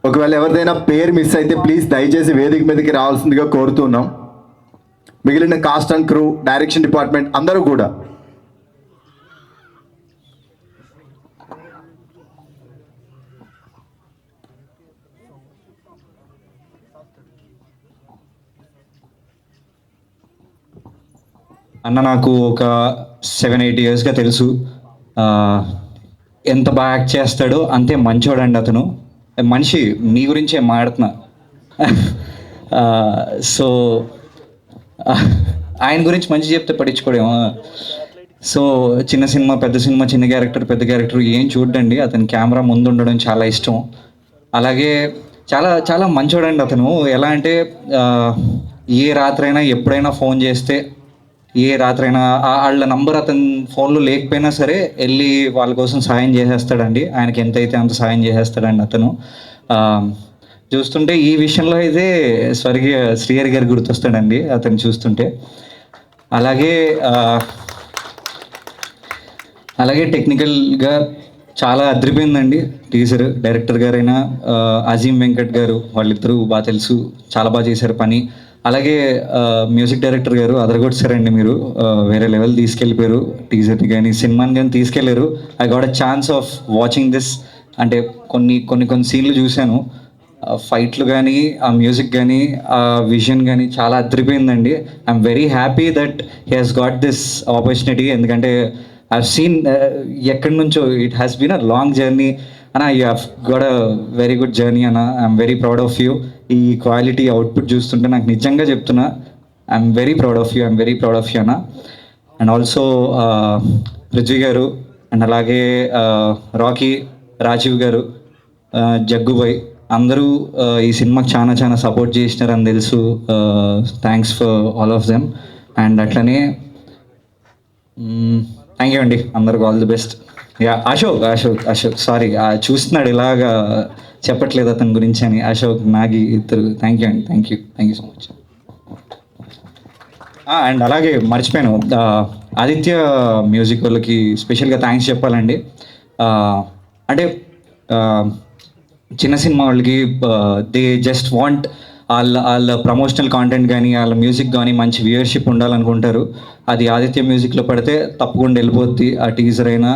ఒకవేళ ఎవరిదైనా పేరు మిస్ అయితే ప్లీజ్ దయచేసి వేదిక మీదకి రావాల్సిందిగా కోరుతున్నాం. మిగిలిన cost and crew, direction department అందరూ కూడా. అన్న నాకు ఒక 7-8 ఇయర్స్గా తెలుసు. ఎంత బాగా యాక్ట్ చేస్తాడో అంతే మంచోడండి అతను. మనిషి మీ గురించే మాడుతున్నా. సో ఆయన గురించి మంచి చెప్తే పట్టించుకోడేమో. సో చిన్న సినిమా పెద్ద సినిమా, చిన్న క్యారెక్టర్ పెద్ద క్యారెక్టర్ ఏం చూడండి, అతని కెమెరా ముందు ఉండడం చాలా ఇష్టం. అలాగే చాలా చాలా మంచోడండి అతను. ఎలా అంటే ఏ రాత్రైనా ఎప్పుడైనా ఫోన్ చేస్తే, ఏ రాత్రైనా వాళ్ళ నంబర్ అతని ఫోన్లో లేకపోయినా సరే వెళ్ళి వాళ్ళ కోసం సాయం చేసేస్తాడండి. ఆయనకి ఎంతైతే అంత సాయం చేసేస్తాడండి అతను. చూస్తుంటే ఈ విషయంలో అయితే స్వర్గీయ శ్రీహరి గారు గుర్తొస్తాడండి అతను చూస్తుంటే. అలాగే అలాగే టెక్నికల్గా చాలా అదిరిపోయిందండి టీజర్. డైరెక్టర్ గారైనా అజీం వెంకట్ గారు, వాళ్ళిద్దరూ బాగా తెలుసు, చాలా బాగా చేశారు పని. అలాగే మ్యూజిక్ డైరెక్టర్ గారు అదరగొట్టారండి. మీరు వేరే లెవెల్ తీసుకెళ్ళిపోయారు టీజర్ని కానీ సినిమాని కానీ తీసుకెళ్ళారు. I got a chance of watching this. అంటే కొన్ని సీన్లు చూశాను, ఫైట్లు కానీ, ఆ మ్యూజిక్ కానీ, ఆ విజన్ కానీ చాలా అదిరిపోయిందండి. I'm very happy that he has got this opportunity. ఎందుకంటే ఐవ్ సీన్ ఎక్కడి నుంచో it has been a long journey అన్న. You have got a very good journey అన్న. I'm very proud of you. ఈ క్వాలిటీ అవుట్పుట్ చూస్తుంటే నాకు నిజంగా చెప్తున్నా, I'm very proud of you అన్న. And also Prithvi garu, and అలాగే రాకీ, రాజీవ్ గారు, జగ్గుబాయ్ అందరూ ఈ సినిమాకి చాలా చాలా సపోర్ట్ చేసినారని తెలుసు. Thanks for all of them. And అట్లనే థ్యాంక్ యూ అండి అందరికి. All the best. Yeah Ashok sorry చూస్తున్నాడు ఇలాగా చెప్పట్లేదు అతని గురించి అని. అశోక్, నాగి ఇద్దరు థ్యాంక్ యూ అండి. Thank you so much. And అలాగే మర్చిపోయాను, ఆదిత్య మ్యూజిక్ వాళ్ళకి స్పెషల్గా థ్యాంక్స్ చెప్పాలండి. అంటే చిన్న సినిమా వాళ్ళకి దే జస్ట్ వాంట్ వాళ్ళ ప్రమోషనల్ కాంటెంట్ కానీ, వాళ్ళ మ్యూజిక్ కానీ మంచి వ్యూయర్షిప్ ఉండాలనుకుంటారు. అది ఆదిత్య మ్యూజిక్లో పడితే తప్పకుండా వెళ్ళిపోద్ది. ఆ టీజర్ అయినా,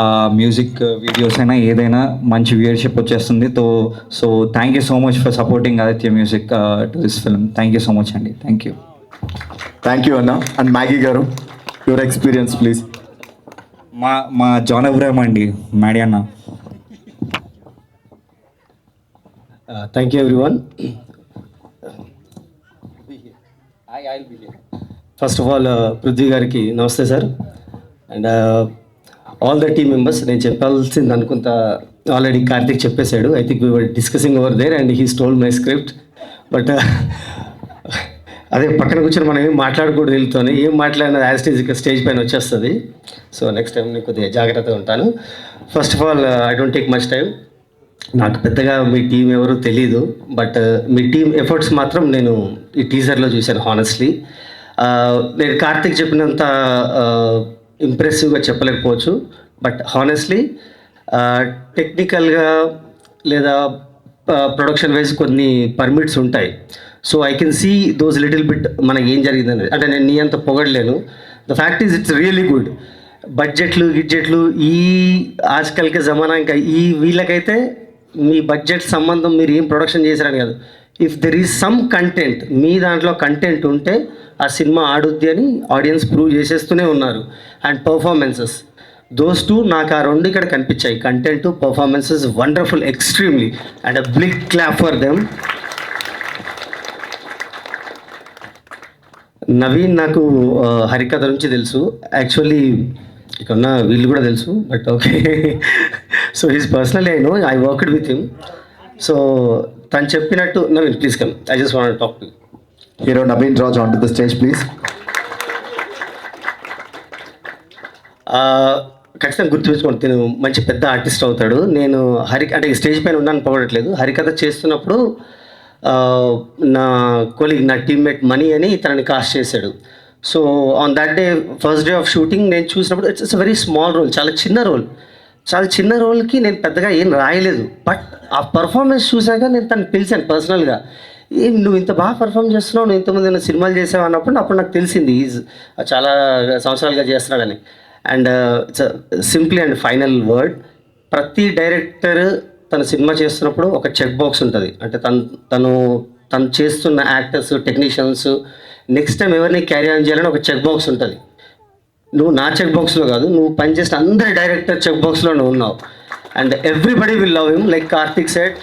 ఆ మ్యూజిక్ వీడియోస్ అయినా, ఏదైనా మంచి వ్యూయర్షిప్ వచ్చేస్తుంది. So thank you so much for supporting Aditya music to this film. Thank you so much అండి. థ్యాంక్ యూ అన్న. అండ్ మ్యాగీ గారు, యువర్ ఎక్స్పీరియన్స్ ప్లీజ్. మా జాన్ అబ్రాహం అండి, మ్యాడీ అన్న. Thank you everyone. First of all, Prithvi గారికి నమస్తే sir. And all the team members. నేను చెప్పాల్సింది అనుకుంటా ఆల్రెడీ కార్తిక్ చెప్పేశాడు. I think we were discussing over there and he stole my script. But అదే పక్కన కూర్చొని మనం ఏం మాట్లాడకూడదు, వెళ్తూనే ఏం మాట్లాడినా యాజ్ ఇట్ ఈజ్ స్టేజ్ పైన వచ్చేస్తుంది. సో నెక్స్ట్ టైం నేను కొద్దిగా జాగ్రత్తగా ఉంటాను. First of all I don't take much time. నాకు పెద్దగా మీ టీం ఎవరు తెలీదు, బట్ మీ టీం ఎఫర్ట్స్ మాత్రం నేను ఈ టీజర్లో చూశాను. హానెస్ట్లీ నేను కార్తిక్ చెప్పినంత ఇంప్రెసివ్గా చెప్పలేకపోవచ్చు, బట్ హానెస్ట్లీ టెక్నికల్గా లేదా ప్రొడక్షన్ వైజ్ కొన్ని పర్మిట్స్ ఉంటాయి. So I can see those little bit మనకి ఏం జరిగిందని. అంటే నేను నీ అంత పొగడలేను. The fact is it's really good. గిడ్జెట్లు ఈ ఆజ్కల్కి జమానా ఇంకా ఈ వీళ్ళకైతే మీ బడ్జెట్ సంబంధం, మీరు ఏం ప్రొడక్షన్ చేశారని కాదు. If there is some content, మీ దాంట్లో కంటెంట్ ఉంటే ఆ సినిమా ఆడుద్ది అని ఆడియన్స్ ప్రూవ్ చేసేస్తూనే ఉన్నారు. అండ్ పర్ఫార్మెన్సెస్, దోస్ టూ నాకు ఆ రెండు ఇక్కడ కనిపించాయి. Content, performances wonderful, extremely. And a big clap for them. Naveen నాకు హరికథ నుంచి తెలుసు. యాక్చువల్లీ ఇక్కడ ఉన్న వీళ్ళు కూడా తెలుసు, but okay. So he's personally I know, I worked with him. So తను చెప్పినట్టు, Naveen please come, I just want talk to hero Naveen Raj on to the stage please. ఖచ్చితంగా గుర్తుపెట్టుకోండి, నేను మంచి పెద్ద ఆర్టిస్ట్ అవుతాడు. నేను అంటే స్టేజ్ పైన ఉన్నాను పొగడట్లేదు. హరికథ చేస్తున్నప్పుడు నా కొలీగ్, నా టీమ్మేట్ మనీ అని తనని కాస్ట్ చేశాడు. So on that day, first day of shooting నేను చూసినప్పుడు ఇట్స్ వెరీ స్మాల్ రోల్, చాలా చిన్న రోల్. చాలా చిన్న రోల్కి నేను పెద్దగా ఏం రాయలేదు, బట్ ఆ పర్ఫార్మెన్స్ చూశాక నేను తనకు పిలిచాను పర్సనల్గా. ఏం నువ్వు ఇంత బాగా పర్ఫామ్ చేస్తున్నావు, నువ్వు ఇంతమంది సినిమాలు చేసావు అన్నప్పుడు అప్పుడు నాకు తెలిసింది ఈజ్ చాలా సంవత్సరాలుగా చేస్తున్నాడని. And it's simply and final word, ప్రతి డైరెక్టర్ తన సినిమా చేస్తున్నప్పుడు ఒక చెక్ బాక్స్ ఉంటుంది. అంటే తను చేస్తున్న యాక్టర్స్, టెక్నీషియన్స్ నెక్స్ట్ టైం ఎవరిని క్యారీ ఆన్ చేయాలని ఒక చెక్ బాక్స్ ఉంటుంది. నువ్వు నా చెక్ బాక్స్లో కాదు, నువ్వు పనిచేసిన అందరి డైరెక్టర్ చెక్ బాక్స్లో నువ్వు ఉన్నావు. And everybody will love him. Like Karthik said,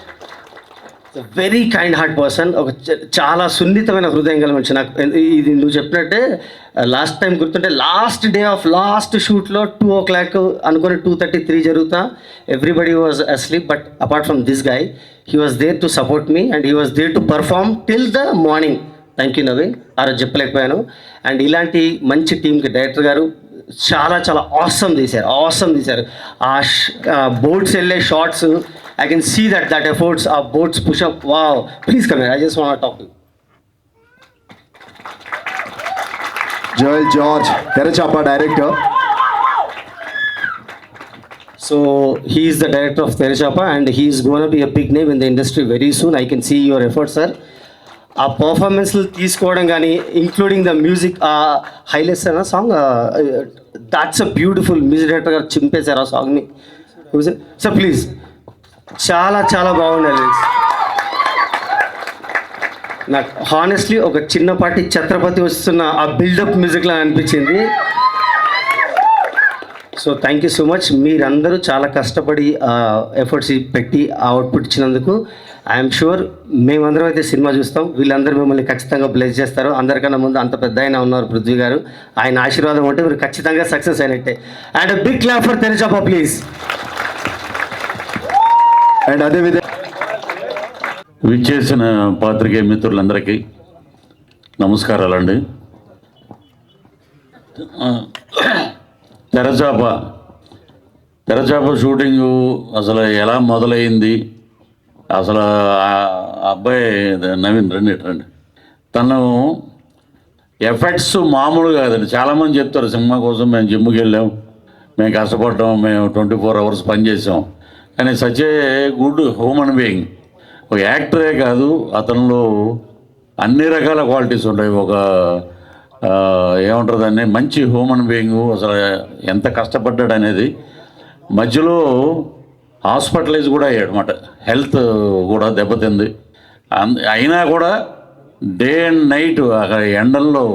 very kind heart person. ఒక చాలా సున్నితమైన హృదయం కలిగించి నాకు ఇది నువ్వు చెప్పినట్టే లాస్ట్ టైం గుర్తుంటే లాస్ట్ డే ఆఫ్ లాస్ట్ షూట్లో 2 o'clock అనుకుని 2:33 జరుగుతా. Everybody was asleep, but apart from this guy he was there to support me and he was there to perform till the morning. Thank you Naveen, ఆ రోజు చెప్పలేకపోయాను. And ఇలాంటి మంచి టీంకి director గారు చాలా చాలా ఆసమ్ తీశారు. ఆ బోట్స్ వెళ్ళే shorts, I can see that efforts, our boats push up. Wow, please come here. I just want to talk to you. Joel George, Terrachappa director. So he is the director of Terrachappa and he is going to be a big name in the industry very soon. I can see your efforts, sir. ఆ పర్ఫార్మెన్స్లు తీసుకోవడం కానీ including the music, highlights అన్న song, that's a beautiful. Music director గారు చింపేశారు ఆ సాంగ్ని. Sir please, చాలా చాలా బాగుండాలి. నాకు హానెస్ట్లీ ఒక చిన్నపాటి ఛత్రపతి వస్తున్న ఆ బిల్డప్ మ్యూజిక్లా అనిపించింది. So thank you so much. మీరందరూ చాలా కష్టపడి ఎఫర్ట్స్ పెట్టి ఆ అవుట్పుట్ ఇచ్చినందుకు ఐఎమ్ షూర్ మేమందరం అయితే సినిమా చూస్తాం. వీళ్ళందరూ మిమ్మల్ని ఖచ్చితంగా బ్లెస్ చేస్తారు. అందరికన్నా ముందు అంత పెద్ద ఆయన ఉన్నారు పృథ్వీ గారు, ఆయన ఆశీర్వాదం ఉంటే మీరు ఖచ్చితంగా సక్సెస్ అయినట్టే. And big clap for Terachapa please. And అదేవిధంగా విచ్చేసిన పాత్రికేయ మిత్రులందరికీ నమస్కారాలండి. తెరచాప షూటింగు అసలు ఎలా మొదలైంది, అసలు ఆ అబ్బాయి నవీన్ రండి. తను ఎఫెక్ట్స్ మామూలు కాదండి. చాలామంది చెప్తారు సినిమా కోసం మేము జిమ్కి వెళ్ళాం, మేము కష్టపడ్డాం, మేము 24 hours పనిచేసాం. కానీ such a good human being. ఒక యాక్టరే కాదు, అతనిలో అన్ని రకాల క్వాలిటీస్ ఉంటాయి. ఒక ఏమంటారు దాన్ని, మంచి హ్యూమన్ బీయింగు. అసలు ఎంత కష్టపడ్డాడు అనేది. మధ్యలో హాస్పిటలైజ్ కూడా అయ్యాడు అన్నమాట. హెల్త్ కూడా దెబ్బతింది. అయినా కూడా డే అండ్ నైట్ అక్కడ ఎండల్లో,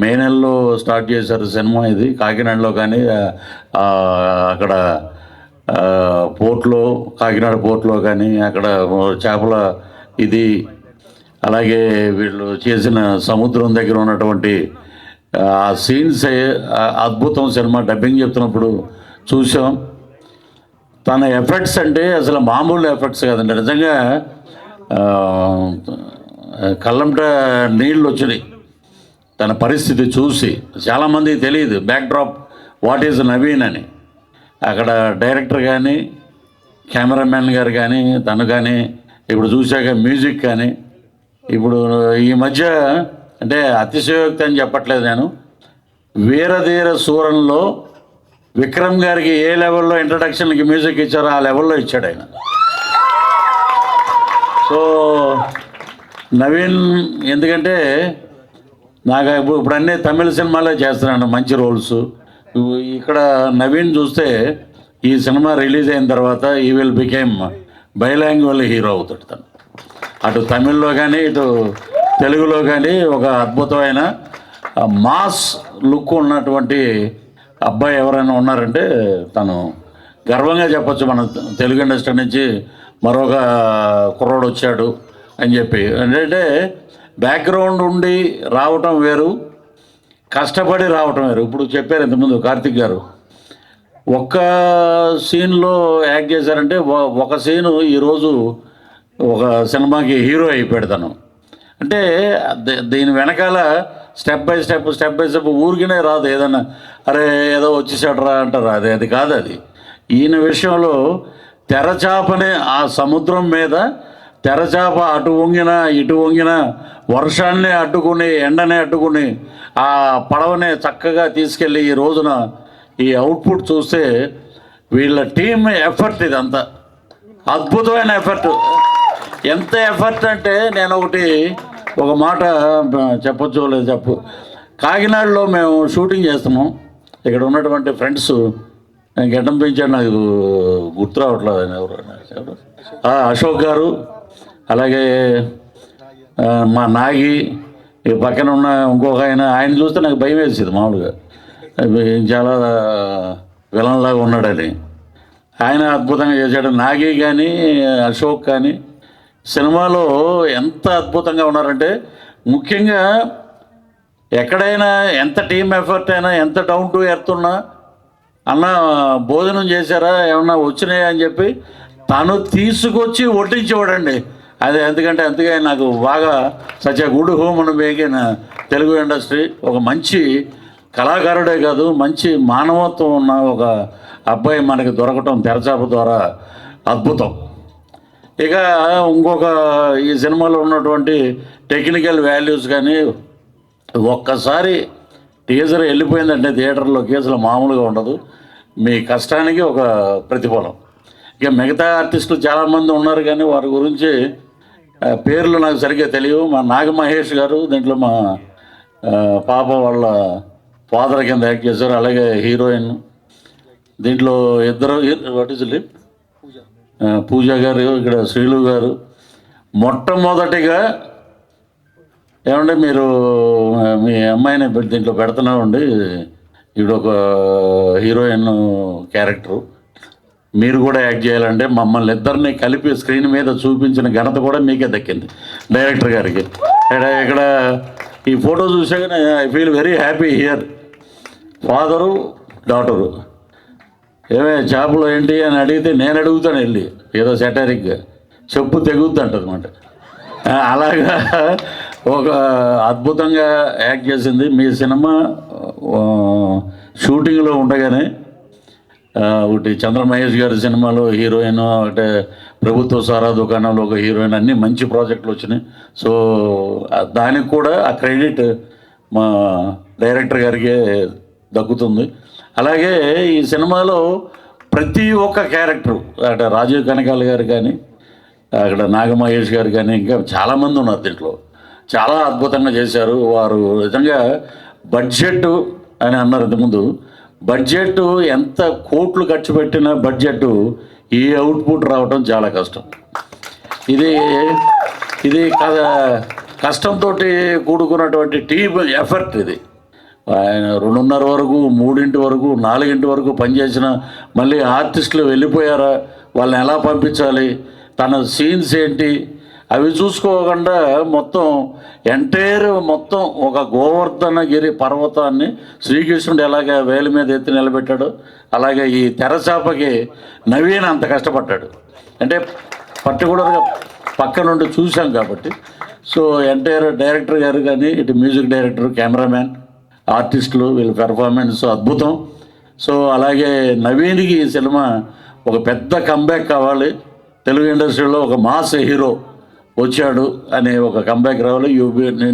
మే నెలలో స్టార్ట్ చేశారు సినిమా. ఇది కాకినాడలో కానీ అక్కడ పోర్ట్లో, కాకినాడ పోర్ట్లో కానీ అక్కడ చేపల ఇది, అలాగే వీళ్ళు చేసిన సముద్రం దగ్గర ఉన్నటువంటి ఆ సీన్స్ అద్భుతం. సినిమా డబ్బింగ్ చెప్తున్నప్పుడు చూసాం. తన ఎఫెక్ట్స్ అంటే అసలు మామూలు ఎఫెక్ట్స్ కాదండి. నిజంగా కళ్ళంట నీళ్ళు వచ్చినాయి తన పరిస్థితి చూసి. చాలామందికి తెలియదు బ్యాక్డ్రాప్ వాట్ ఈజ్ నవీన్ అని. అక్కడ డైరెక్టర్ కానీ, కెమెరామ్యాన్ గారు కానీ, తను కానీ, ఇప్పుడు చూశాక మ్యూజిక్ కానీ, ఇప్పుడు ఈ మధ్య అంటే అతిశయోక్తి అని చెప్పట్లేదు నేను, వీరధీర సూరంలో విక్రమ్ గారికి ఏ లెవెల్లో ఇంట్రడక్షన్కి మ్యూజిక్ ఇచ్చారో ఆ లెవెల్లో ఇచ్చాడు ఆయన. సో నవీన్ ఎందుకంటే నాకు ఇప్పుడు అన్నీ తమిళ సినిమాలే చేస్తున్నాను మంచి రోల్స్. ఇక్కడ నవీన్ చూస్తే ఈ సినిమా రిలీజ్ అయిన తర్వాత ఈ విల్ బికేమ్ బైలాంగ్యువల్ హీరో అవుతాడు. తను అటు తమిళ్లో కానీ ఇటు తెలుగులో కానీ ఒక అద్భుతమైన మాస్ లుక్ ఉన్నటువంటి అబ్బాయి ఎవరైనా ఉన్నారంటే తను గర్వంగా చెప్పచ్చు. మన తెలుగు ఇండస్ట్రీ నుంచి మరొక కుర్రోడు వచ్చాడు అని చెప్పి. ఏంటంటే బ్యాక్గ్రౌండ్ ఉండి రావటం వేరు, కష్టపడి రావటం వేరు. ఇప్పుడు చెప్పారు ఇంతకుముందు కార్తిక్ గారు, ఒక్క సీన్లో యాక్ట్ చేశారంటే ఒక సీను ఈరోజు ఒక సినిమాకి హీరో అయిపోయాడు తను. అంటే దీని వెనకాల స్టెప్ బై స్టెప్ ఊరికినే రాదు. ఏదన్నా అరే ఏదో వచ్చేసాడు రా అంటారు, అది కాదు. అది ఈయన విషయంలో తెరచాపనే ఆ సముద్రం మీద తెరచాప అటు వంగిన ఇటు వంగిన వర్షాన్ని అడ్డుకుని ఎండనే అడ్డుకుని ఆ పడవనే చక్కగా తీసుకెళ్ళి ఈ రోజున ఈ అవుట్పుట్ చూస్తే వీళ్ళ టీమ్ ఎఫర్ట్ ఇదంతా అద్భుతమైన ఎఫర్ట్. ఎంత ఎఫర్ట్ అంటే నేను ఒక మాట చెప్పొచ్చు లేదు చెప్పు. కాకినాడలో మేము షూటింగ్ చేస్తున్నాం. ఇక్కడ ఉన్నటువంటి ఫ్రెండ్స్ గడ్డం పెంచాడు, నాకు గుర్తు రావట్లేదు ఆయన ఎవరు. అశోక్ గారు, అలాగే మా నాగి, ఈ పక్కన ఉన్న ఇంకొక ఆయన చూస్తే నాకు భయం వేసేది మామూలుగా, చాలా విలన్లాగా ఉన్నాడని. ఆయన అద్భుతంగా చేశాడు. నాగి కానీ అశోక్ కానీ సినిమాలో ఎంత అద్భుతంగా ఉన్నారంటే, ముఖ్యంగా ఎక్కడైనా ఎంత టీమ్ ఎఫర్ట్ అయినా, ఎంత డౌన్ టు ఎర్త్ ఉన్నా, అన్న భోజనం చేశారా ఏమన్నా వచ్చినాయా అని చెప్పి తను తీసుకొచ్చి వడ్డించేవాడండి. అదే ఎందుకంటే అందుకే నాకు బాగా such a good human being in Telugu industry. ఒక మంచి కళాకారుడే కాదు, మంచి మానవత్వం ఉన్న ఒక అబ్బాయి మనకి దొరకటం తెరచాప ద్వారా అద్భుతం. ఇక ఇంకొక ఈ సినిమాలో ఉన్నటువంటి టెక్నికల్ వాల్యూస్ కానీ, ఒక్కసారి టీజర్ వెళ్ళిపోయిందంటే థియేటర్లోకి అసలు మామూలుగా ఉండదు. మీ కష్టానికి ఒక ప్రతిఫలం. ఇక మిగతా ఆర్టిస్టులు చాలామంది ఉన్నారు కానీ వారి గురించి పేర్లు నాకు సరిగ్గా తెలియవు. మా నాగ మహేష్ గారు దీంట్లో మా పాప వాళ్ళ ఫాదర్ కింద యాక్ట్ చేశారు. అలాగే హీరోయిన్ దీంట్లో ఇద్దరు, వాట్ ఈజ్ లిప్, పూజ గారు, ఇక్కడ శ్రీలు గారు. మొట్టమొదటిగా ఏమంటే మీరు మీ అమ్మాయిని దీంట్లో పెడుతున్నామండి, ఈవిడ ఒక హీరోయిన్ క్యారెక్టరు, మీరు కూడా యాక్ట్ చేయాలంటే మమ్మల్ని ఇద్దరిని కలిపి స్క్రీన్ మీద చూపించిన ఘనత కూడా మీకే దక్కింది, డైరెక్టర్ గారికి. ఇక్కడ ఈ ఫోటో చూసాక I feel very happy here. Father daughter ఏమే చేపలు ఏంటి అని అడిగితే నేను అడుగుతాను వెళ్ళి, ఏదో సెటారిక్గా చెప్పు తెగుద్ది అంటదన్నమాట. అలాగా ఒక అద్భుతంగా యాక్ట్ చేసింది. మీ సినిమా షూటింగ్లో ఉండగానే ఒకటి చంద్రమహేష్ గారి సినిమాలో హీరోయిన్, అంటే ప్రభుత్వ సారా దుకాణంలో ఒక హీరోయిన్, అన్నీ మంచి ప్రాజెక్టులు వచ్చినాయి. సో దానికి కూడా ఆ క్రెడిట్ మా డైరెక్టర్ గారికే దక్కుతుంది. అలాగే ఈ సినిమాలో ప్రతి ఒక్క క్యారెక్టరు, అక్కడ రాజీవ్ కనకాల గారు కానీ, అక్కడ నాగమహేష్ గారు కానీ, ఇంకా చాలామంది ఉన్నారు దీంట్లో, చాలా అద్భుతంగా చేశారు. వారు నిజంగా బడ్జెట్ అని అన్నారు ఇంతకుముందు. బడ్జెట్ ఎంత కోట్లు ఖర్చు పెట్టిన బడ్జెట్ ఈ అవుట్పుట్ రావడం చాలా కష్టం. ఇది కష్టంతో కూడుకున్నటువంటి టీమ్ ఎఫర్ట్. ఇది ఆయన 2:30 వరకు, 3 వరకు, 4 వరకు పనిచేసిన, మళ్ళీ ఆర్టిస్టులు వెళ్ళిపోయారా, వాళ్ళని ఎలా పంపించాలి, తన సీన్స్ ఏంటి, అవి చూసుకోకుండా మొత్తం మొత్తం ఒక గోవర్ధనగిరి పర్వతాన్ని శ్రీకృష్ణుడు ఎలాగ వేలి మీద ఎత్తి నిలబెట్టాడు, అలాగే ఈ తెరచాపకి నవీన్ అంత కష్టపడ్డాడు. అంటే పర్టికులర్గా పక్క నుండి చూసాం కాబట్టి. సో డైరెక్టర్ గారు కానీ, ఇటు మ్యూజిక్ డైరెక్టర్, కెమెరామ్యాన్, ఆర్టిస్టులు, వీళ్ళ పెర్ఫార్మెన్స్ అద్భుతం. సో అలాగే నవీన్కి ఈ సినిమా ఒక పెద్ద కంబ్యాక్ కావాలి, తెలుగు ఇండస్ట్రీలో ఒక మాస్ హీరో వచ్చాడు అనే ఒక కంబ్యాక్ రావాలి.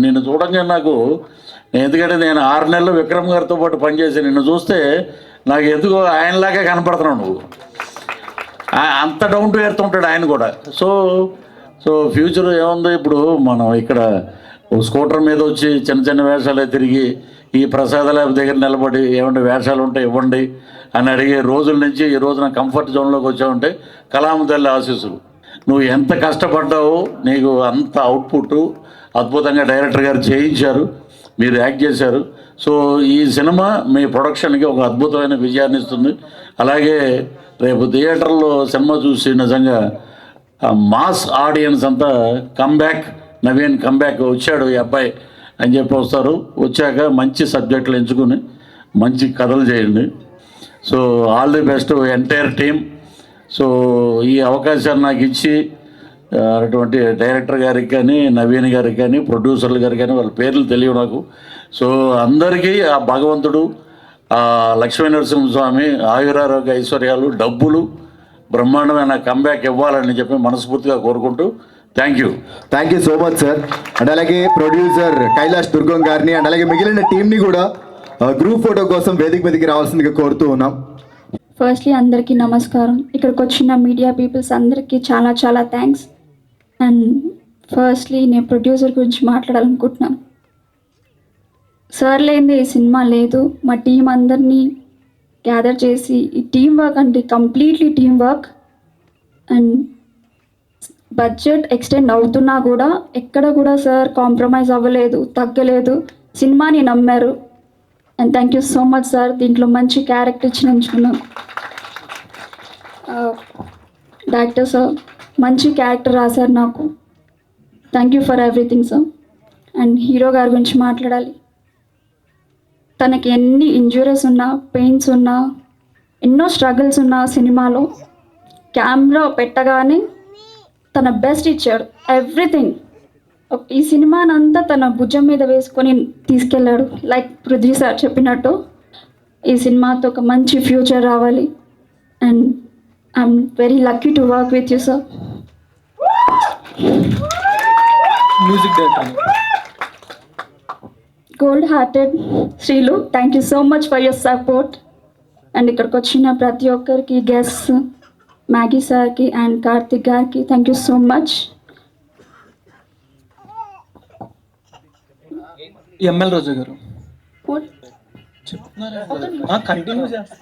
నిన్ను చూడంగా నాకు, ఎందుకంటే నేను 6 నెలలు విక్రమ్ గారితో పాటు పనిచేసి నిన్ను చూస్తే నాకు ఎందుకో ఆయనలాగే కనపడుతున్నావు నువ్వు. అంత డౌన్ టు ఎర్త్ ఉంటాడు ఆయన కూడా. సో ఫ్యూచర్ ఏముంది, ఇప్పుడు మనం ఇక్కడ స్కూటర్ మీద వచ్చి చిన్న చిన్న వేషాలే తిరిగి ఈ ప్రసాదాల దగ్గర నిలబడి ఏమంటే వేషాలు ఉంటే ఇవ్వండి అని అడిగే రోజుల నుంచి ఈ రోజున కంఫర్ట్ జోన్లోకి వచ్చావంటే కలాం తల్లి ఆశీస్సులు. నువ్వు ఎంత కష్టపడ్డావో నీకు అంత అవుట్పుట్ అద్భుతంగా డైరెక్టర్ గారు చేయించారు, మీరు యాక్ట్ చేశారు. సో ఈ సినిమా మీ ప్రొడక్షన్కి ఒక అద్భుతమైన విజయాన్ని ఇస్తుంది. అలాగే రేపు థియేటర్లో సినిమా చూసి నిజంగా మాస్ ఆడియన్స్ అంతా నవీన్ కంబ్యాక్ వచ్చాడు ఈ అబ్బాయి అని చెప్పి వస్తారు. వచ్చాక మంచి సబ్జెక్టులు ఎంచుకుని మంచి కథలు చేయండి. So all the best entire team. So ఈ అవకాశాన్ని నాకు ఇచ్చి అటువంటి డైరెక్టర్ గారికి కానీ, నవీన్ గారికి కానీ, ప్రొడ్యూసర్లు గారికి కానీ, వాళ్ళ పేర్లు తెలియవు నాకు. సో అందరికీ ఆ భగవంతుడు, ఆ లక్ష్మీ నరసింహస్వామి ఆయురారోగ్య ఐశ్వర్యాలు, డబ్బులు, బ్రహ్మాండమైన కంబ్యాక్ ఇవ్వాలని చెప్పి మనస్ఫూర్తిగా కోరుకుంటూ thank you so much sir. And అలాగే ప్రొడ్యూసర్ కైలాష్ దుర్గం గారిని అండ్ అలాగే మిగిలిన టీంని కూడా గ్రూప్ ఫోటో కోసం వేదిక మీదకి రావాల్సిందిగా కోరుతూ ఉన్నాం. ఫస్ట్లీ అందరికీ నమస్కారం. ఇక్కడికి వచ్చిన మీడియా పీపుల్స్ అందరికీ చాలా చాలా థ్యాంక్స్. అండ్ ఫస్ట్లీ నేను ప్రొడ్యూసర్ గురించి మాట్లాడాలనుకుంటున్నాను. సార్ లేనిదే ఈ సినిమా లేదు. మా టీం అందరినీ గ్యాదర్ చేసి ఈ టీం వర్క్ అంటే completely team work. And budget extend అవుతున్నా కూడా ఎక్కడ కూడా సార్ కాంప్రమైజ్ అవ్వలేదు, తగ్గలేదు, సినిమాని నమ్మారు. And thank you so much sir. దీంట్లో మంచి క్యారెక్టర్ ఇచ్చినందుకున్నాను. డైరెక్టర్ సార్ మంచి క్యారెక్టర్ రాశారు నాకు. Thank you for everything sir. And hero గారి గురించి మాట్లాడాలి. తనకి ఎన్ని ఇంజురీస్ ఉన్నా, పెయిన్స్ ఉన్నా, ఎన్నో స్ట్రగుల్స్ ఉన్నా సినిమాలో కెమెరా పెట్టగానే తన బెస్ట్ ఇచ్చాడు. ఎవ్రీథింగ్ ఈ సినిమానంతా తన భుజం మీద వేసుకొని తీసుకెళ్ళాడు. లైక్ పృథ్వీ సార్ చెప్పినట్టు ఈ సినిమాతో ఒక మంచి ఫ్యూచర్ రావాలి. And I'm very lucky to work with you sir. Music director gold hearted శ్రీలు, thank you so much for your support. And ఇక్కడికి వచ్చిన ప్రతి ఒక్కరికి, గెస్ట్ మ్యాగీ సార్కి అండ్ కార్తిక్ గారికి thank you so much. ML Roja గారు కంటిన్యూ చేస్తారు.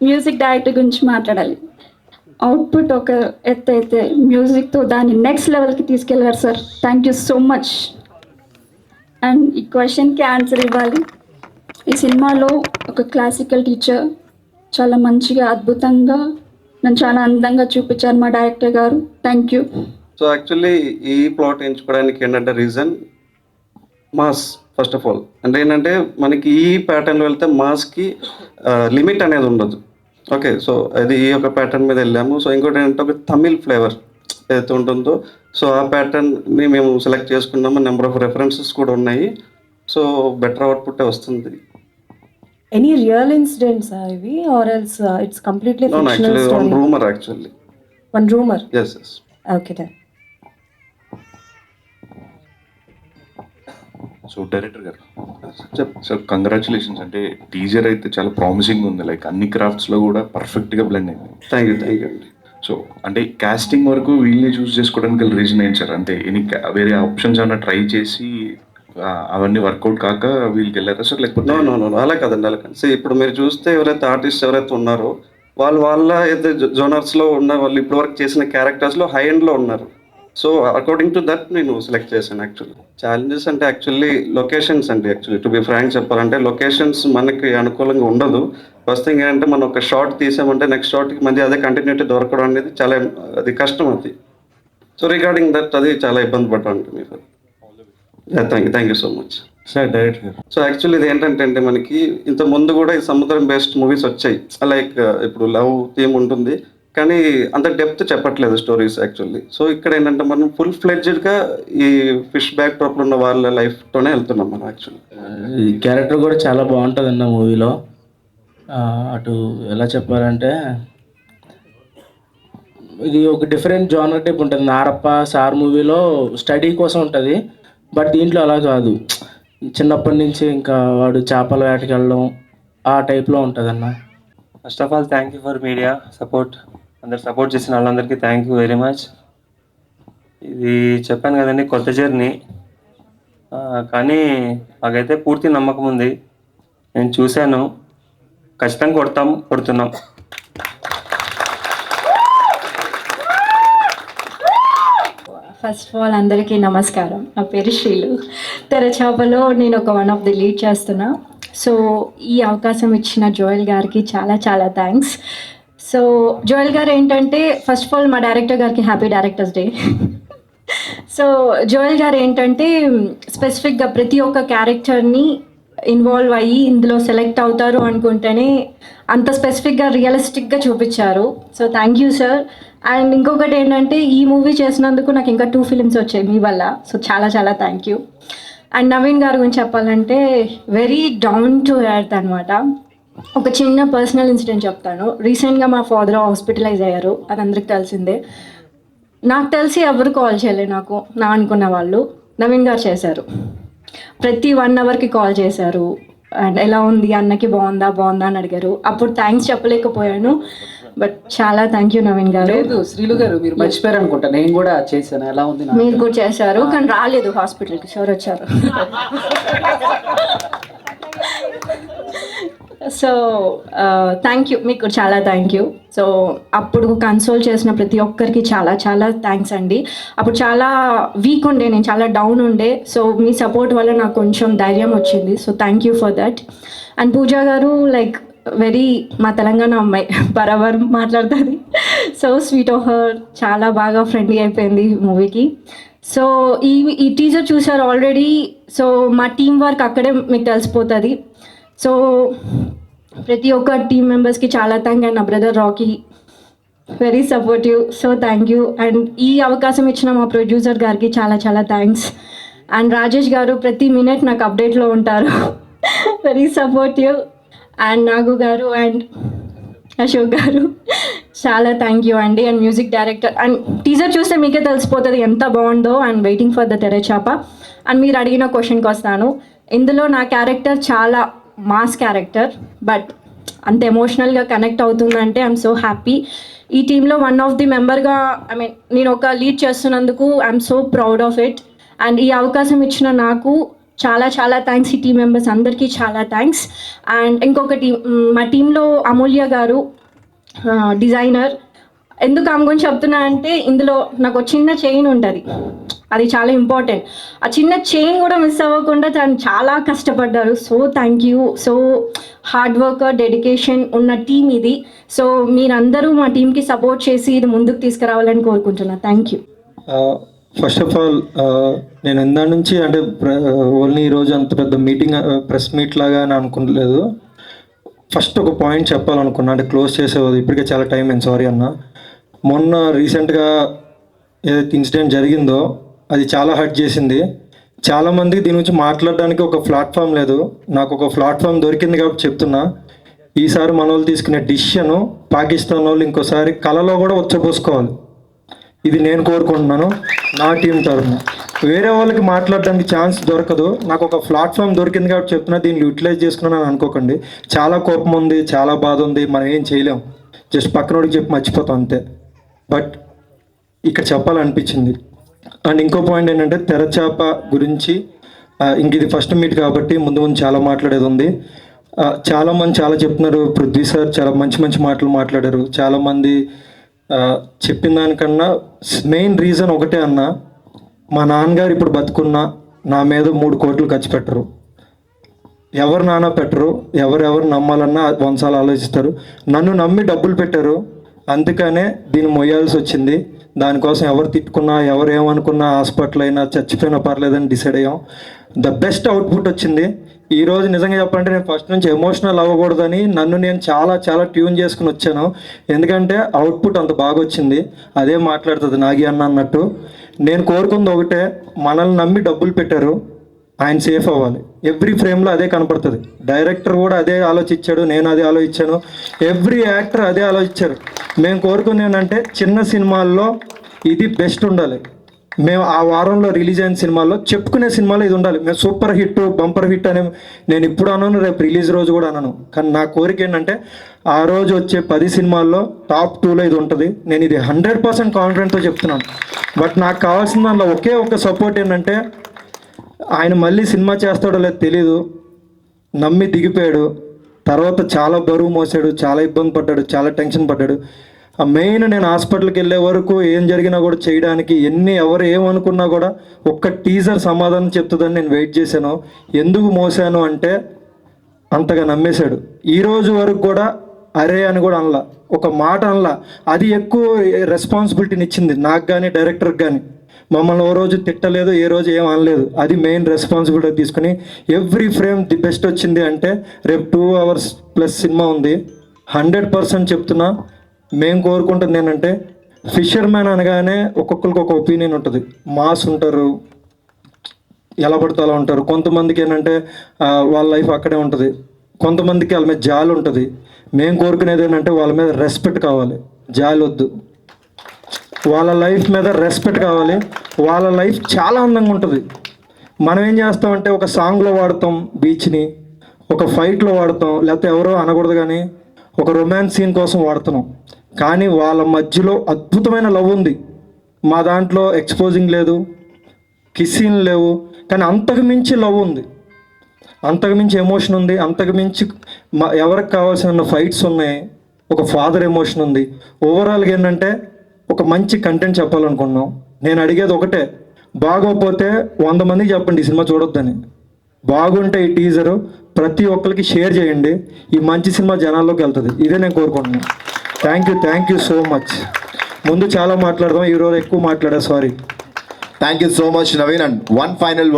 మ్యూజిక్ డైరెక్టర్ గురించి మాట్లాడాలి. అవుట్పుట్ ఒక ఎత్తు అయితే మ్యూజిక్తో దాన్ని నెక్స్ట్ లెవెల్కి తీసుకెళ్ళారు sir. Thank you so much. And ఈ క్వశ్చన్కి ఆన్సర్ ఇవ్వాలి. ఈ సినిమాలో ఒక క్లాసికల్ టీచర్ చాలా మంచిగా, అద్భుతంగా, నన్ను చాలా అందంగా చూపించారు మా డైరెక్టర్ గారు. Thank you. సో యాక్చువల్లీ ఈ ప్లాట్ ఎంచుకోవడానికి ఏంటంటే reason mass. First of all అంటే ఏంటంటే మనకి ఈ ప్యాటర్న్లో వెళ్తే మాస్కి లిమిట్ అనేది ఉండదు. ఓకే, సో అది ఈ యొక్క ప్యాటర్న్ మీద వెళ్ళాము. సో ఇంకోటి ఏంటంటే ఒక తమిళ్ ఫ్లేవర్ ఏదైతే ఉంటుందో, సో ఆ ప్యాటర్న్ని మేము సెలెక్ట్ చేసుకున్నాము. నెంబర్ ఆఫ్ రెఫరెన్సెస్ కూడా ఉన్నాయి. సో బెటర్ అవుట్పుట్ వస్తుంది. Any real incidents ivi or else it's completely No, fictional actually story? one rumor actually. One rumor? Yes, yes. Okay then. So director గారు sir congratulations. అంటే teaser అయితే చాలా promising ఉంది. Like అన్ని క్రాఫ్ట్స్లో కూడా పర్ఫెక్ట్గా blend అయింది. థ్యాంక్ యూ అండి. సో అంటే కాస్టింగ్ వరకు వీళ్ళని చూస్ చేసుకోవడానికి గల రీజన్ ఏంటి సార్? అంటే వేరే ఆప్షన్స్ ఏమైనా ట్రై చేసి అవన్నీ వర్కౌట్ కాక వీళ్ళకి వెళ్ళారా సార్? లేకపోతే నో అలా కాదండి, అలా కాదు. సో ఇప్పుడు మీరు చూస్తే ఎవరైతే ఆర్టిస్ట్ ఎవరైతే ఉన్నారో వాళ్ళ అయితే జోనర్స్లో ఉన్న వాళ్ళు ఇప్పటి వరకు చేసిన క్యారెక్టర్స్లో హై ఎండ్లో ఉన్నారు. సో అకార్డింగ్ టు దట్ నేను సెలెక్ట్ చేశాను. యాక్చువల్లీ ఛాలెంజెస్ అంటే యాక్చువల్లీ లొకేషన్స్ అండి. యాక్చువల్లీ టు బి ఫ్రాంక్ చెప్పాలంటే లొకేషన్స్ మనకి అనుకూలంగా ఉండదు. ఫస్ట్ థింగ్ ఏంటంటే మనం ఒక షార్ట్ తీసామంటే నెక్స్ట్ షార్ట్కి మధ్య అదే కంటిన్యూటీ దొరకడం అనేది చాలా అది కష్టం అది. సో రిగార్డింగ్ దట్ అది చాలా ఇబ్బంది పడ్డాను మీకు. Thank you so much sir director గారు. సో యాక్చువల్లీ ఇది ఏంటంటే అంటే మనకి ఇంత ముందు కూడా ఈ సముద్రం బేస్డ్ మూవీస్ వచ్చాయి. లైక్ ఇప్పుడు లవ్ థీమ్ ఉంటుంది కానీ అంత డెప్త్ చెప్పట్లేదు స్టోరీస్ యాక్చువల్లీ. సో ఇక్కడ ఏంటంటే మనం ఫుల్ ఫ్లెడ్జ్డ్గా ఈ ఫిష్ బ్యాక్ డ్రాప్లో ఉన్న వాళ్ళ లైఫ్తోనే వెళ్తున్నాం మనం యాక్చువల్లీ. ఈ క్యారెక్టర్ కూడా చాలా బాగుంటుంది అన్న మూవీలో. అటు ఎలా చెప్పాలంటే ఇది ఒక డిఫరెంట్ జానర్ టైప్ ఉంటుంది. నారప్ప సార్ మూవీలో స్టడీ కోసం ఉంటుంది, బట్ దీంట్లో అలా కాదు. చిన్నప్పటి నుంచి ఇంకా వాడు చేపల వేటకి వెళ్ళడం ఆ టైప్లో ఉంటుంది అన్న. First of all thank you for media support. అందరు సపోర్ట్ చేసిన వాళ్ళందరికీ థ్యాంక్ యూ వెరీ మచ్. ఇది చెప్పాను కదండి, కొత్త జర్నీ, కానీ నాకైతే పూర్తి నమ్మకం ఉంది. నేను చూశాను, ఖచ్చితంగా కొడుతున్నాం. ఫస్ట్ ఆఫ్ ఆల్ అందరికీ నమస్కారం. నా పేరు శ్రీలు. తెరచాపలో నేను ఒక వన్ ఆఫ్ ది లీడ్ చేస్తున్నా. సో ఈ అవకాశం ఇచ్చిన జోయల్ గారికి చాలా చాలా థ్యాంక్స్. సో జోయల్ గారు ఏంటంటే ఫస్ట్ ఆఫ్ ఆల్ మా డైరెక్టర్ గారికి happy directors day. So Joel గారు ఏంటంటే స్పెసిఫిక్గా ప్రతి ఒక్క క్యారెక్టర్ని ఇన్వాల్వ్ అయ్యి ఇందులో సెలెక్ట్ అవుతారు అనుకుంటేనే అంత స్పెసిఫిక్గా రియలిస్టిక్గా చూపించారు. So thank you sir. And ఇంకొకటి ఏంటంటే ఈ మూవీ చేసినందుకు నాకు ఇంకా 2 ఫిలిమ్స్ వచ్చాయి మీ వల్ల. సో చాలా చాలా థ్యాంక్ యూ. అండ్ నవీన్ గారి గురించి చెప్పాలంటే వెరీ డౌన్ టు ఎర్త్ అనమాట. ఒక చిన్న పర్సనల్ ఇన్సిడెంట్ చెప్తాను. రీసెంట్గా మా ఫాదర్ హాస్పిటలైజ్ అయ్యారు, అది అందరికి తెలిసిందే. నాకు తెలిసి ఎవరు కాల్ చేయలేదు నాకు నా అనుకున్న వాళ్ళు. నవీన్ గారు చేశారు. ప్రతి 1 అవర్కి కాల్ చేశారు అండ్ ఎలా ఉంది అన్నకి, బాగుందా అని అడిగారు. అప్పుడు థ్యాంక్స్ చెప్పలేకపోయాను, బట్ చాలా థ్యాంక్ యూ నవీన్ గారు. లేదు శ్రీలు గారు, మీరు మర్చిపోయారు అనుకుంటా, నేను కూడా చేశాను. ఎలా ఉంది మీరు కూడా చేశారు, కానీ రాలేదు హాస్పిటల్కి. సార్ వచ్చారు. సో థ్యాంక్ యూ, మీకు చాలా థ్యాంక్ యూ. సో అప్పుడు కన్సోల్ చేసిన ప్రతి ఒక్కరికి చాలా చాలా థ్యాంక్స్ అండి. అప్పుడు చాలా వీక్ ఉండే, నేను చాలా డౌన్ ఉండే. సో మీ సపోర్ట్ వల్ల నాకు కొంచెం ధైర్యం వచ్చింది. So thank you for that. And Pooja గారు లైక్ వెరీ మా తెలంగాణ అమ్మాయి, బరాబర్ మాట్లాడుతుంది. సో స్వీట్ ఆఫ్ హర్, చాలా బాగా ఫ్రెండ్లీ అయిపోయింది మూవీకి. సో ఈ టీజర్ చూసారు ఆల్రెడీ. సో మా టీం వర్క్ అక్కడే మీకు తెలిసిపోతుంది. సో ప్రతి ఒక్క టీం మెంబర్స్కి చాలా థ్యాంక్. అండ్ నా brother Rocky very supportive. So thank you. And ఈ అవకాశం ఇచ్చిన మా ప్రొడ్యూసర్ గారికి చాలా చాలా థ్యాంక్స్. అండ్ రాజేష్ గారు ప్రతి మినిట్ నాకు అప్డేట్లో ఉంటారు, వెరీ సపోర్టివ్. అండ్ నాగు గారు అండ్ అశోక్ గారు చాలా థ్యాంక్ యూ అండి. And music director. And teaser చూస్తే మీకే తెలిసిపోతుంది ఎంత బాగుందో. And waiting for the Terachapa. And మీరు అడిగిన క్వశ్చన్కి వస్తాను. ఇందులో నా క్యారెక్టర్ చాలా మాస్ క్యారెక్టర్, బట్ అంత ఎమోషనల్గా కనెక్ట్ అవుతుందంటే ఐఎమ్ సో హ్యాపీ. ఈ టీంలో వన్ ఆఫ్ ది మెంబర్గా నేను ఒక లీడ్ చేస్తున్నందుకు I'm so proud of it. And ఈ అవకాశం ఇచ్చిన నాకు చాలా చాలా థ్యాంక్స్. ఈ టీం మెంబర్స్ అందరికీ చాలా థ్యాంక్స్. అండ్ ఇంకొకటి, మా టీంలో అమూల్య గారు డిజైనర్. ఎందుకు ఆమె గురించి చెప్తున్నా అంటే, ఇందులో నాకు ఒక చిన్న చైన్ ఉంటుంది, అది చాలా ఇంపార్టెంట్. ఆ చిన్న చైన్ కూడా మిస్ అవ్వకుండా తను చాలా కష్టపడ్డారు. So thank you. So hard worker, dedication ఉన్న టీం ఇది. సో మీరందరూ మా టీంకి సపోర్ట్ చేసి ఇది ముందుకు తీసుకురావాలని కోరుకుంటున్నాను. Thank you. First of all నేను ఇందా నుంచి అంటే ఓన్లీ ఈరోజు అంత పెద్ద మీటింగ్ ప్రెస్ మీట్ లాగా అని అనుకోలేదు. ఫస్ట్ ఒక పాయింట్ చెప్పాలనుకున్నా, అంటే క్లోజ్ చేసేది ఇప్పటికే చాలా టైం అయింది, సారీ అన్న. మొన్న రీసెంట్గా ఏదైతే ఇన్సిడెంట్ జరిగిందో అది చాలా హర్ట్ చేసింది. చాలామందికి దీని గురించి మాట్లాడడానికి ఒక ప్లాట్ఫామ్ లేదు. నాకు ఒక ప్లాట్ఫామ్ దొరికింది కాబట్టి చెప్తున్నా. ఈసారి మన వాళ్ళు తీసుకునే డిసిషను పాకిస్తాన్ వాళ్ళు ఇంకోసారి కళలో కూడా వచ్చపోసుకోవాలి. ఇది నేను కోరుకుంటున్నాను నా టీం తరఫున. వేరే వాళ్ళకి మాట్లాడడానికి ఛాన్స్ దొరకదు. నాకు ఒక ప్లాట్ఫామ్ దొరికింది కాబట్టి చెప్తున్నా, దీన్ని యూటిలైజ్ చేసుకున్నాను అనుకోకండి. చాలా కోపం ఉంది, చాలా బాధ ఉంది, మనం ఏం చేయలేం, జస్ట్ పక్కనోడికి చెప్పి మర్చిపోతాం అంతే. బట్ ఇక్కడ చెప్పాలనిపించింది. అండ్ ఇంకో పాయింట్ ఏంటంటే, తెరచాప గురించి ఇంక ఇది ఫస్ట్ మీట్ కాబట్టి ముందు ముందు చాలా మాట్లాడేది ఉంది. చాలామంది చాలా చెప్తున్నారు, పృథ్వీ సార్ చాలా మంచి మంచి మాటలు మాట్లాడారు. చాలామంది చెప్పిన దానికన్నా మెయిన్ రీజన్ ఒకటే అన్న, మా నాన్నగారు ఇప్పుడు బతుకున్నా నా మీద 3 కోట్లు ఖర్చు పెట్టరు. ఎవరు నాన్న పెట్టరు, ఎవరెవరు నమ్మాలన్నా వంశాలు ఆలోచిస్తారు. నన్ను నమ్మి డబ్బులు పెట్టారు, అందుకనే దీన్ని మొయ్యాల్సి వచ్చింది. దానికోసం ఎవరు తిట్టుకున్నా, ఎవరు ఏమనుకున్నా, హాస్పిటల్ అయినా చచ్చిపోయినా పర్లేదని డిసైడ్ అయ్యాం. ద బెస్ట్ అవుట్పుట్ వచ్చింది. ఈరోజు నిజంగా చెప్పాలంటే నేను ఫస్ట్ నుంచి ఎమోషనల్ అవ్వకూడదని నన్ను నేను చాలా చాలా ట్యూన్ చేసుకుని వచ్చాను. ఎందుకంటే అవుట్పుట్ అంత బాగా వచ్చింది. అదే మాట్లాడుతుంది నాగి అన్న అన్నట్టు. నేను కోరుకుంది ఒకటే, మనల్ని నమ్మి డబ్బులు పెట్టారు, ఆయన సేఫ్ అవ్వాలి. ఎవ్రీ ఫ్రేమ్లో అదే కనపడుతుంది. డైరెక్టర్ కూడా అదే ఆలోచించాడు, నేను అదే ఆలోచించాను, ఎవ్రీ యాక్టర్ అదే ఆలోచించారు. మేము కోరుకునేది ఏంటంటే, చిన్న సినిమాల్లో ఇది బెస్ట్ ఉండాలి. మేము ఆ వారంలో రిలీజ్ అయిన సినిమాల్లో చెప్పుకునే సినిమాలో ఇది ఉండాలి. మేము సూపర్ హిట్, బంపర్ హిట్ అని నేను ఇప్పుడు అనను, రేపు రిలీజ్ రోజు కూడా అనను. కానీ నా కోరిక ఏంటంటే, ఆ రోజు వచ్చే 10 సినిమాల్లో టాప్ 2లో ఇది ఉంటుంది. నేను ఇది 100% కాన్ఫిడెంట్తో చెప్తున్నాను. బట్ నాకు కావాల్సిన దానిలో ఒకే ఒక సపోర్ట్ ఏంటంటే, ఆయన మళ్ళీ సినిమా చేస్తాడో లేదో తెలీదు, నమ్మి దిగిపోయాడు. తర్వాత చాలా బరువు మోసాడు, చాలా ఇబ్బంది పడ్డాడు, చాలా టెన్షన్ పడ్డాడు. మెయిన్ నేను హాస్పిటల్కి వెళ్ళే వరకు ఏం జరిగినా కూడా చేయడానికి ఎవరు ఏమనుకున్నా కూడా ఒక్క టీజర్ సమాధానం చెప్తుందని నేను వెయిట్ చేశాను. ఎందుకు మోసాను అంటే అంతగా నమ్మేశాడు. ఈరోజు వరకు కూడా అరే అని కూడా అనలా, ఒక మాట అనలా. అది ఎక్కువ రెస్పాన్సిబిలిటీని ఇచ్చింది నాకు కానీ డైరెక్టర్కి కానీ. మమ్మల్ని ఓ రోజు తిట్టలేదు, ఏ రోజు ఏం అనలేదు. అది మెయిన్ రెస్పాన్సిబిలిటీ తీసుకుని ఎవ్రీ ఫ్రేమ్ ది బెస్ట్ వచ్చింది. అంటే రేపు 2 hours ప్లస్ సినిమా ఉంది. 100% చెప్తున్నా. మేము కోరుకుంటుంది ఏంటంటే, ఫిషర్ మ్యాన్ అనగానే ఒక్కొక్కరికి ఒక ఒపీనియన్ ఉంటుంది. మాస్ ఉంటారు, ఎలా పడితే అలా ఉంటారు. కొంతమందికి ఏంటంటే వాళ్ళ లైఫ్ అక్కడే ఉంటుంది, కొంతమందికి వాళ్ళ మీద జాలి ఉంటుంది. మేము కోరుకునేది ఏంటంటే, వాళ్ళ మీద రెస్పెక్ట్ కావాలి, జాలి వద్దు. వాళ్ళ లైఫ్ మీద రెస్పెక్ట్ కావాలి. వాళ్ళ లైఫ్ చాలా అందంగా ఉంటుంది. మనం ఏం చేస్తామంటే ఒక సాంగ్లో వాడతాం బీచ్ని, ఒక ఫైట్లో వాడతాం, లేకపోతే ఎవరో అనకూడదు కానీ ఒక రొమాన్స్ సీన్ కోసం వాడుతున్నాం. కానీ వాళ్ళ మధ్యలో అద్భుతమైన లవ్ ఉంది. మా దాంట్లో ఎక్స్పోజింగ్ లేదు, కిస్సీన్ లేవు, కానీ అంతకు మించి లవ్ ఉంది, అంతకు మించి ఎమోషన్ ఉంది, అంతకు మించి ఎవరికి కావాల్సిన ఫైట్స్ ఉన్నాయి, ఒక ఫాదర్ ఎమోషన్ ఉంది. ఓవరాల్గా ఏంటంటే ఒక మంచి కంటెంట్ చెప్పాలనుకున్నాం. నేను అడిగేది ఒకటే, బాగోకపోతే 100 మందికి చెప్పండి ఈ సినిమా చూడొద్దని. బాగుంటే ఈ టీజరు ప్రతి ఒక్కరికి షేర్ చేయండి. ఈ మంచి సినిమా జనాల్లోకి వెళ్తుంది. ఇదే నేను కోరుకుంటున్నాను. Thank you so much. ముందు చాలా మాట్లాడదాం, ఈరోజు ఎక్కువ మాట్లాడా, sorry. Thank you so much Naveen. And one final